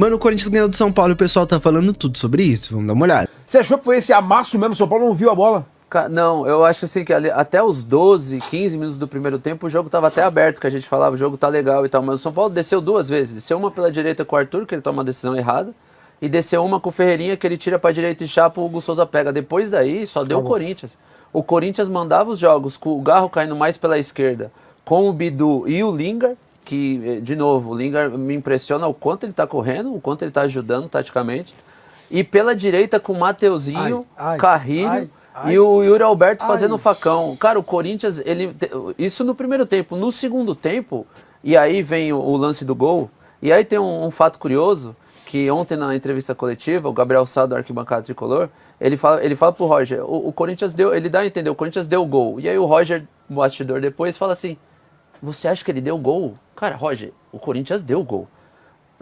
Mano, o Corinthians ganhou do São Paulo e o pessoal tá falando tudo sobre isso. Vamos dar uma olhada. Você achou que foi esse amasso mesmo? O São Paulo não viu a bola? Não, eu acho assim que até os 12, 15 minutos do primeiro tempo o jogo tava até aberto, que a gente falava, o jogo tá legal e tal, mas o São Paulo desceu 2 vezes, desceu uma pela direita com o Arthur, que ele toma uma decisão errada, e desceu uma com o Ferreirinha, que ele tira pra direita e chapa, o Hugo Souza pega. Depois daí, só deu o Corinthians. O Corinthians mandava os jogos com o Garro caindo mais pela esquerda, com o Bidu e o Lingard, que, de novo, o Lingard me impressiona o quanto ele tá correndo, o quanto ele tá ajudando taticamente, e pela direita com o Mateuzinho, Carrilho, e o Yuri Alberto fazendo facão. Cara, o Corinthians, isso no primeiro tempo. No segundo tempo, e aí vem o lance do gol, e aí tem um fato curioso, que ontem na entrevista coletiva, o Gabriel Sá do Arquibancada Tricolor, ele fala pro Roger, o Corinthians deu, ele dá a entender, o Corinthians deu o gol. E aí o Roger, o bastidor depois, fala assim, você acha que ele deu o gol? Cara, Roger, o Corinthians deu o gol.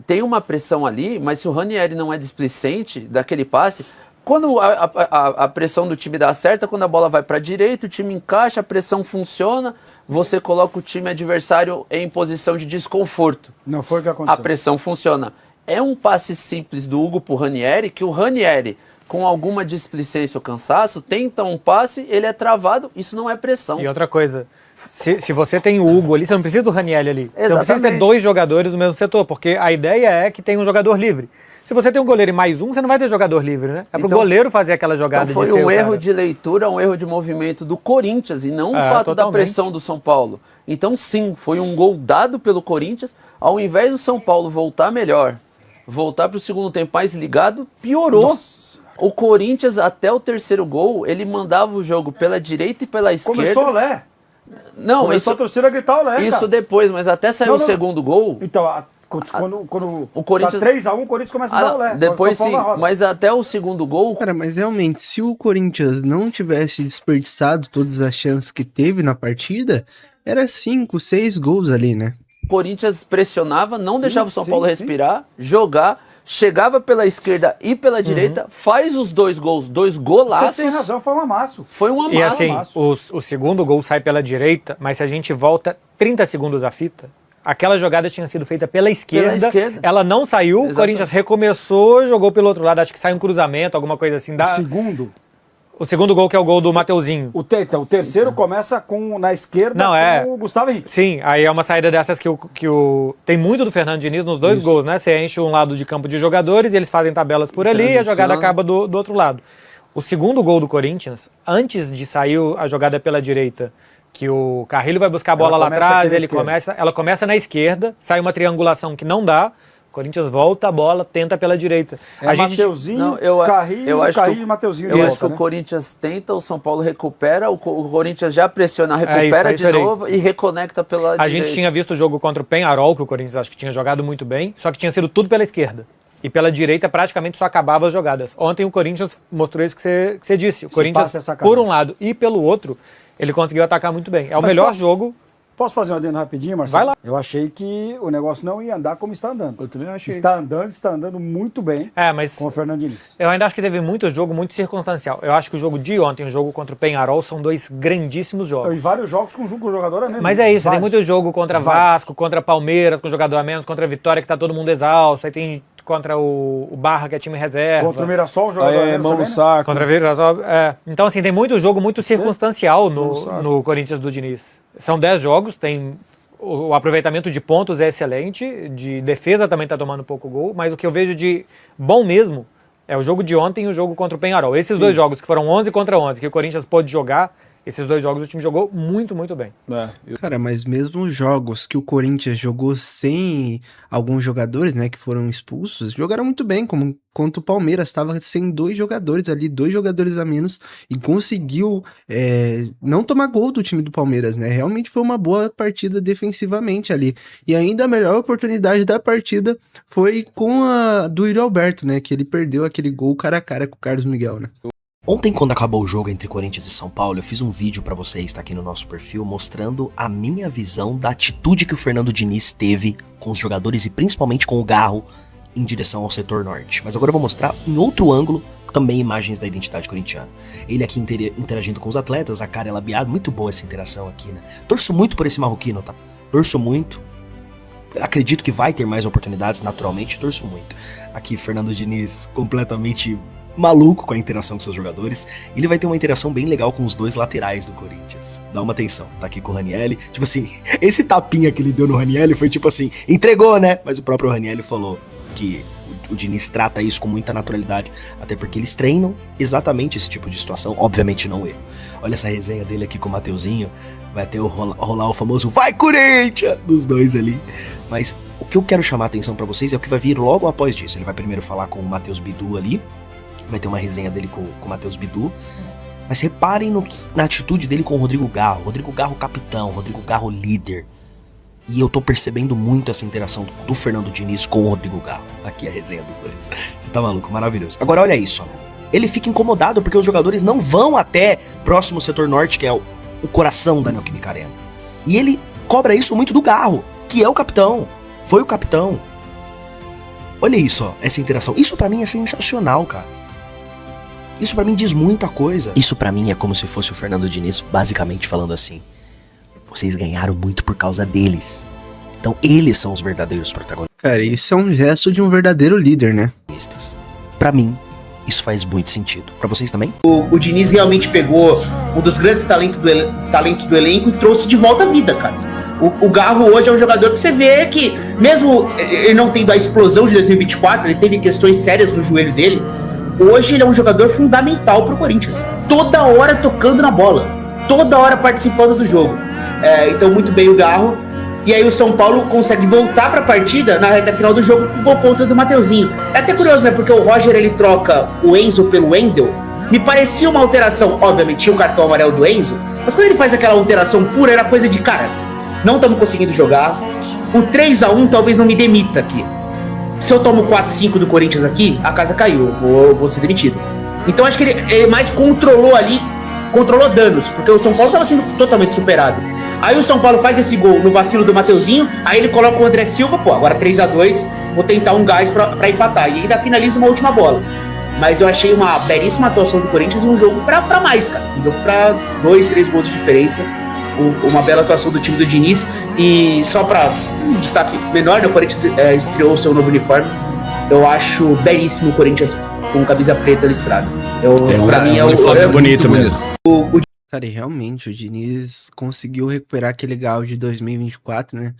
Tem uma pressão ali, mas se o Ranieri não é displicente daquele passe, quando a pressão do time dá certo, quando a bola vai para a direita, o time encaixa, a pressão funciona, você coloca o time adversário em posição de desconforto. Não foi o que aconteceu. A pressão funciona. É um passe simples do Hugo pro Ranieri, que o Ranieri, com alguma displicência ou cansaço, tenta um passe, ele é travado, isso não é pressão. E outra coisa, se você tem o Hugo ali, você não precisa do Ranieri ali. Exatamente. Você não precisa ter 2 jogadores no mesmo setor, porque a ideia é que tem um jogador livre. Se você tem um goleiro e mais um, você não vai ter jogador livre, né? É pro goleiro fazer aquela jogada. Então foi um erro de leitura, um erro de movimento do Corinthians e não o fato da pressão do São Paulo. Então sim, foi um gol dado pelo Corinthians, ao invés do São Paulo voltar melhor, voltar pro segundo tempo mais ligado, piorou. Nossa. O Corinthians, até o terceiro gol, ele mandava o jogo pela direita e pela esquerda. Começou o Lé. Não, Começou a torcida a gritar o Lé, isso cara. depois, mas até sair o segundo gol... Então, quando o Corinthians... tá 3-1, o Corinthians começa a dar o Lé. Depois sim, mas até o segundo gol... Cara, mas realmente, se o Corinthians não tivesse desperdiçado todas as chances que teve na partida, era 5, 6 gols ali, né? O Corinthians pressionava, não deixava o São Paulo respirar, jogar, chegava pela esquerda e pela direita, faz os 2 gols, 2 golaços. Você tem razão, foi um amasso. Foi um amasso. E assim, o segundo gol sai pela direita, mas se a gente volta 30 segundos à fita, aquela jogada tinha sido feita pela esquerda, ela não saiu, o Corinthians recomeçou, jogou pelo outro lado, acho que sai um cruzamento, alguma coisa assim. O segundo gol, que é o gol do Mateuzinho. O terceiro começa na esquerda com o Gustavo Henrique. Sim, aí é uma saída dessas tem muito do Fernando Diniz nos 2 gols, né? Você enche um lado de campo de jogadores, e eles fazem tabelas por ali, e a jogada acaba do outro lado. O segundo gol do Corinthians, antes de sair a jogada pela direita, que o Carrilho vai buscar a bola lá atrás, ela começa na esquerda, sai uma triangulação que não dá, o Corinthians volta a bola, tenta pela direita. Mateuzinho, Carrilho e Mateuzinho. Eu acho que o Corinthians tenta, o São Paulo recupera, o Corinthians já pressiona, recupera de novo e reconecta pela direita. A gente tinha visto o jogo contra o Peñarol, que o Corinthians acho que tinha jogado muito bem, só que tinha sido tudo pela esquerda. E pela direita praticamente só acabava as jogadas. Ontem o Corinthians mostrou isso que você disse. O Corinthians, por um lado e pelo outro, ele conseguiu atacar muito bem. É o melhor jogo. Posso fazer um adendo rapidinho, Marcelo? Vai lá. Eu achei que o negócio não ia andar como está andando. Eu também achei. Está andando muito bem com o Fernando Diniz. Eu ainda acho que teve muito jogo, muito circunstancial. Eu acho que o jogo de ontem, o jogo contra o Peñarol, são 2 grandíssimos jogos. E vários jogos com o jogador a menos. Mas é isso, tem muito jogo contra Vasco, contra Palmeiras, com jogador a menos, contra a Vitória, que tá todo mundo exausto, aí tem contra o Barra, que é time reserva. Contra o Mirassol, o jogador a menos mão no também, saco. Contra o Mirassol, Então, assim, tem muito jogo, muito circunstancial no Corinthians do Diniz. São 10 jogos, o aproveitamento de pontos é excelente, de defesa também está tomando pouco gol, mas o que eu vejo de bom mesmo é o jogo de ontem e o jogo contra o Peñarol. Esses 2 jogos que foram 11 contra 11, que o Corinthians pôde jogar, esses 2 jogos o time jogou muito, muito bem. Cara, mas mesmo os jogos que o Corinthians jogou sem alguns jogadores, né, que foram expulsos, jogaram muito bem, como contra o Palmeiras, estava sem 2 jogadores ali, 2 jogadores a menos, e conseguiu não tomar gol do time do Palmeiras, né? Realmente foi uma boa partida defensivamente ali. E ainda a melhor oportunidade da partida foi com a do Yuri Alberto, né? Que ele perdeu aquele gol cara a cara com o Carlos Miguel, né? Ontem, quando acabou o jogo entre Corinthians e São Paulo, eu fiz um vídeo pra vocês, tá aqui no nosso perfil, mostrando a minha visão da atitude que o Fernando Diniz teve com os jogadores e principalmente com o Garro em direção ao setor norte. Mas agora eu vou mostrar em outro ângulo também imagens da identidade corintiana. Ele aqui interagindo com os atletas, a cara é labiada, muito boa essa interação aqui, né? Torço muito por esse marroquino, tá? Torço muito. acredito que vai ter mais oportunidades, naturalmente, torço muito. Aqui, Fernando Diniz, completamente maluco com a interação com seus jogadores. Ele vai ter uma interação bem legal com os dois laterais do Corinthians. Dá uma atenção, tá aqui com o Ranielli. Tipo assim, esse tapinha que ele deu no Ranielli foi tipo assim, entregou, né? Mas o próprio Ranielli falou que o Diniz trata isso com muita naturalidade, até porque eles treinam exatamente esse tipo de situação, obviamente não eu. Olha essa resenha dele aqui com o Mateuzinho, vai até rolar o famoso vai Corinthians dos dois ali. Mas o que eu quero chamar a atenção pra vocês é o que vai vir logo após disso. Ele vai primeiro falar com o Matheus Bidu ali, vai ter uma resenha dele com o Matheus Bidu, mas reparem na atitude dele com o Rodrigo Garro capitão, Rodrigo Garro líder. E eu tô percebendo muito essa interação do Fernando Diniz com o Rodrigo Garro. Aqui a resenha dos dois. Você tá maluco, maravilhoso. Agora olha isso, ó. Ele fica incomodado porque os jogadores não vão até próximo setor norte, que é o coração da Neoquímica Arena. E ele cobra isso muito do Garro, que é o capitão. Foi o capitão. Olha isso, ó, essa interação. Isso pra mim é sensacional, cara. Isso pra mim diz muita coisa. Isso pra mim é como se fosse o Fernando Diniz basicamente falando assim: vocês ganharam muito por causa deles. Então eles são os verdadeiros protagonistas. Cara, isso é um gesto de um verdadeiro líder, né? Pra mim, isso faz muito sentido. Pra vocês também? O Diniz realmente pegou um dos grandes talentos do elenco e trouxe de volta à vida, cara. O Garro hoje é um jogador que você vê que, mesmo ele não tendo a explosão de 2024, ele teve questões sérias no joelho dele. Hoje ele é um jogador fundamental pro Corinthians. Toda hora tocando na bola. Toda hora participando do jogo. Então, muito bem o Garro. E aí o São Paulo consegue voltar pra partida na reta final do jogo com o gol contra do Mateuzinho. É até curioso, né? Porque o Roger, ele troca o Enzo pelo Wendel. Me parecia uma alteração. Obviamente, tinha o cartão amarelo do Enzo. Mas quando ele faz aquela alteração pura, era coisa de, cara, não estamos conseguindo jogar. O 3-1 talvez não me demita aqui. Se eu tomo 4-5 do Corinthians aqui, a casa caiu, vou ser demitido. Então acho que ele mais controlou ali, controlou danos, porque o São Paulo estava sendo totalmente superado. Aí o São Paulo faz esse gol no vacilo do Mateuzinho, aí ele coloca o André Silva, pô, agora 3-2, vou tentar um gás pra empatar, e ainda finaliza uma última bola. Mas eu achei uma belíssima atuação do Corinthians e um jogo pra mais, cara. Um jogo pra 2, 3 gols de diferença. Uma bela atuação do time do Diniz. E só pra um destaque menor, né, o Corinthians estreou o seu novo uniforme. Eu acho belíssimo o Corinthians com camisa preta listrada. Pra mim é um uniforme bonito mesmo. Cara, e realmente o Diniz conseguiu recuperar aquele Garro de 2024, né?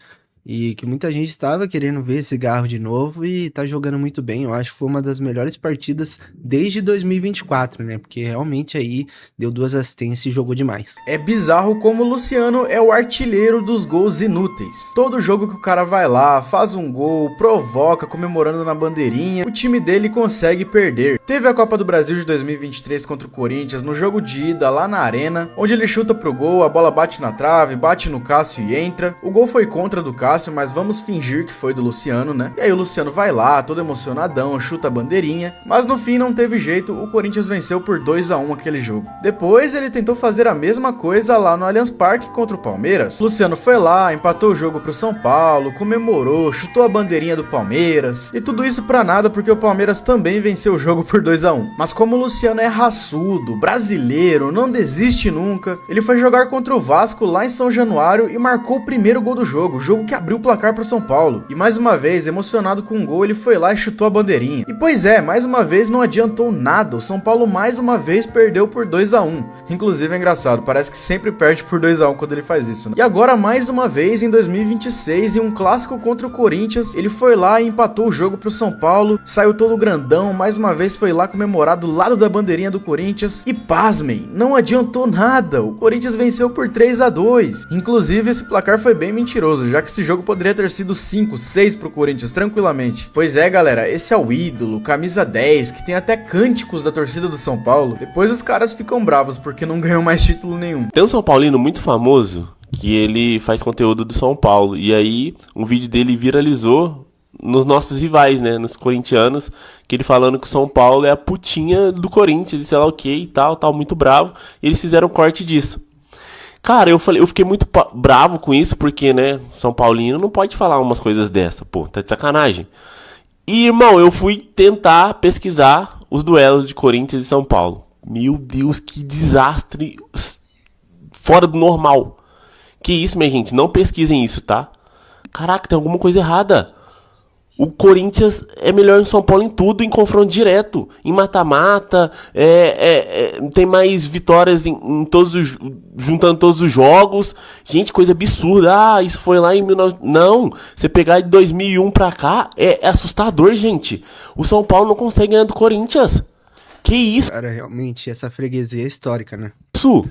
E que muita gente estava querendo ver esse Garro de novo e tá jogando muito bem. Eu acho que foi uma das melhores partidas desde 2024, né? Porque realmente aí deu 2 assistências e jogou demais. É bizarro como o Luciano é o artilheiro dos gols inúteis. Todo jogo que o cara vai lá, faz um gol, provoca, comemorando na bandeirinha, o time dele consegue perder. Teve a Copa do Brasil de 2023 contra o Corinthians no jogo de ida lá na Arena, onde ele chuta pro gol, a bola bate na trave, bate no Cássio e entra. O gol foi contra do Cássio, mas vamos fingir que foi do Luciano, né? E aí o Luciano vai lá, todo emocionadão, chuta a bandeirinha, mas no fim não teve jeito, o Corinthians venceu por 2-1 aquele jogo. Depois ele tentou fazer a mesma coisa lá no Allianz Parque contra o Palmeiras. Luciano foi lá, empatou o jogo pro São Paulo, comemorou, chutou a bandeirinha do Palmeiras, e tudo isso pra nada porque o Palmeiras também venceu o jogo por 2-1. Mas como o Luciano é raçudo, brasileiro, não desiste nunca, ele foi jogar contra o Vasco lá em São Januário e marcou o primeiro gol do jogo, o jogo que abriu o placar pro São Paulo. E mais uma vez, emocionado com o gol, ele foi lá e chutou a bandeirinha. E pois é, mais uma vez não adiantou nada, o São Paulo mais uma vez perdeu por 2-1. Inclusive é engraçado, parece que sempre perde por 2-1 quando ele faz isso, né? E agora mais uma vez em 2026, em um clássico contra o Corinthians, ele foi lá e empatou o jogo pro São Paulo, saiu todo grandão, mais uma vez foi lá comemorar do lado da bandeirinha do Corinthians e pasmem, não adiantou nada, o Corinthians venceu por 3-2. Inclusive esse placar foi bem mentiroso, já que esse jogo poderia ter sido 5, 6 pro Corinthians, tranquilamente. Pois é, galera, esse é o ídolo, camisa 10, que tem até cânticos da torcida do São Paulo. Depois os caras ficam bravos porque não ganhou mais título nenhum. Tem um São Paulino muito famoso que ele faz conteúdo do São Paulo, e aí um vídeo dele viralizou nos nossos rivais, né, nos corintianos, que ele falando que o São Paulo é a putinha do Corinthians, e sei lá o que e tal, muito bravo, e eles fizeram um corte disso. Cara, eu fiquei muito bravo com isso, porque, né, São Paulino não pode falar umas coisas dessa, pô, tá de sacanagem. E, irmão, eu fui tentar pesquisar os duelos de Corinthians e São Paulo. Meu Deus, que desastre fora do normal. Que isso, minha gente, não pesquisem isso, tá? Caraca, tem alguma coisa errada. O Corinthians é melhor em São Paulo em tudo, em confronto direto, em mata-mata, tem mais vitórias em todos juntando todos os jogos. Gente, coisa absurda. Ah, isso foi lá em 19... Não, você pegar de 2001 pra cá é assustador, gente. O São Paulo não consegue ganhar do Corinthians. Que isso? Cara, realmente, essa freguesia é histórica, né? Isso.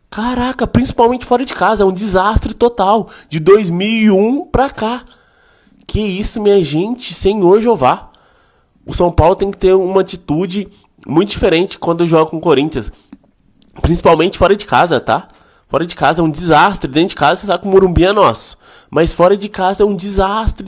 Caraca, principalmente fora de casa, é um desastre total. De 2001 pra cá. Que isso, minha gente, Senhor Jeová. O São Paulo tem que ter uma atitude muito diferente quando joga com o Corinthians. Principalmente fora de casa, tá? Fora de casa é um desastre. Dentro de casa, você sabe que o Morumbi é nosso. Mas fora de casa é um desastre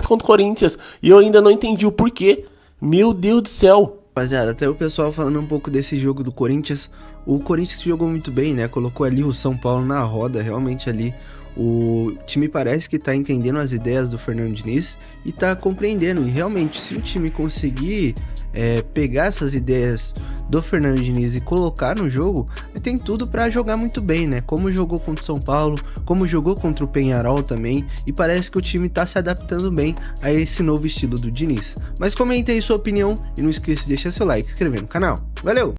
contra o Corinthians. E eu ainda não entendi o porquê. Meu Deus do céu. Rapaziada, até o pessoal falando um pouco desse jogo do Corinthians. O Corinthians jogou muito bem, né? Colocou ali o São Paulo na roda, realmente ali. O time parece que tá entendendo as ideias do Fernando Diniz e tá compreendendo. E realmente, se o time conseguir pegar essas ideias do Fernando Diniz e colocar no jogo, tem tudo pra jogar muito bem, né? Como jogou contra o São Paulo, como jogou contra o Peñarol também. E parece que o time tá se adaptando bem a esse novo estilo do Diniz. Mas comente aí sua opinião e não esqueça de deixar seu like e se inscrever no canal. Valeu!